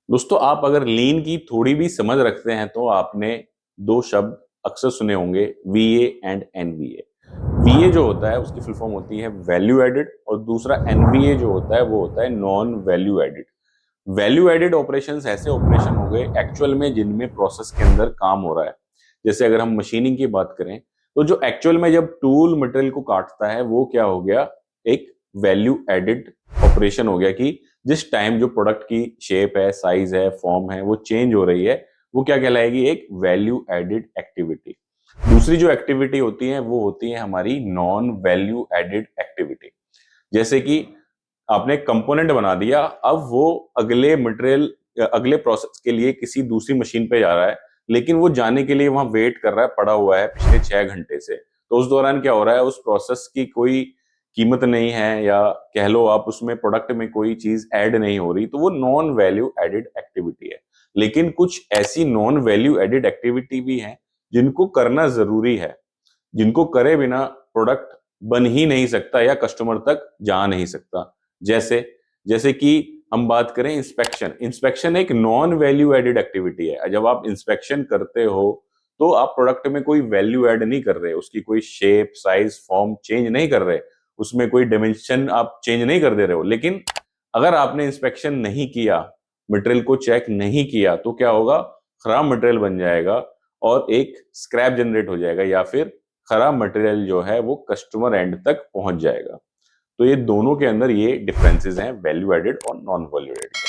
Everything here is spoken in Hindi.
दोस्तों, आप अगर लीन की थोड़ी भी समझ रखते हैं तो आपने दो शब्द अक्सर सुने होंगे, वीए एंड एनवीए। वीए जो होता है उसकी फुल फॉर्म होती है वैल्यू एडेड, और दूसरा एनवीए जो होता है वो होता है non value added. Value added operations ऐसे ऑपरेशन हो गए एक्चुअल में जिनमें प्रोसेस के अंदर काम हो रहा है। जैसे अगर हम मशीनिंग की बात करें तो जो एक्चुअल में जब टूल मटेरियल को काटता है वो क्या हो गया, एक वैल्यू एडेड ऑपरेशन हो गया कि जिस टाइम जो प्रोडक्ट की शेप है, साइज है, फॉर्म है, वो चेंज हो रही है, वो क्या कहलाएगी, एक वैल्यू एडेड एक्टिविटी। दूसरी जो एक्टिविटी होती है वो होती है हमारी नॉन वैल्यू एडेड एक्टिविटी। जैसे कि आपने कंपोनेंट बना दिया, अब वो अगले मटेरियल, अगले प्रोसेस के लिए किसी दूसरी मशीन पे जा रहा है, लेकिन वो जाने के लिए वहां वेट कर रहा है, पड़ा हुआ है पिछले 6 घंटे से। तो उस दौरान क्या हो रहा है, उस प्रोसेस की कोई कीमत नहीं है, या कह लो आप उसमें प्रोडक्ट में कोई चीज ऐड नहीं हो रही, तो वो नॉन वैल्यू एडेड एक्टिविटी है। लेकिन कुछ ऐसी नॉन वैल्यू एडेड एक्टिविटी भी हैं जिनको करना जरूरी है, जिनको करे बिना प्रोडक्ट बन ही नहीं सकता या कस्टमर तक जा नहीं सकता। जैसे जैसे कि हम बात करें इंस्पेक्शन। इंस्पेक्शन एक नॉन वैल्यू एडेड एक्टिविटी है। जब आप इंस्पेक्शन करते हो तो आप प्रोडक्ट में कोई वैल्यू ऐड नहीं कर रहे, उसकी कोई शेप, साइज, फॉर्म चेंज नहीं कर रहे, उसमें कोई डायमेंशन आप चेंज नहीं कर दे रहे हो। लेकिन अगर आपने इंस्पेक्शन नहीं किया, मटेरियल को चेक नहीं किया, तो क्या होगा, खराब मटेरियल बन जाएगा और एक स्क्रैप जनरेट हो जाएगा, या फिर खराब मटेरियल जो है वो कस्टमर एंड तक पहुंच जाएगा। तो ये दोनों के अंदर ये डिफरेंसेस हैं, वैल्यू एडेड और नॉन वैल्यू एडेड।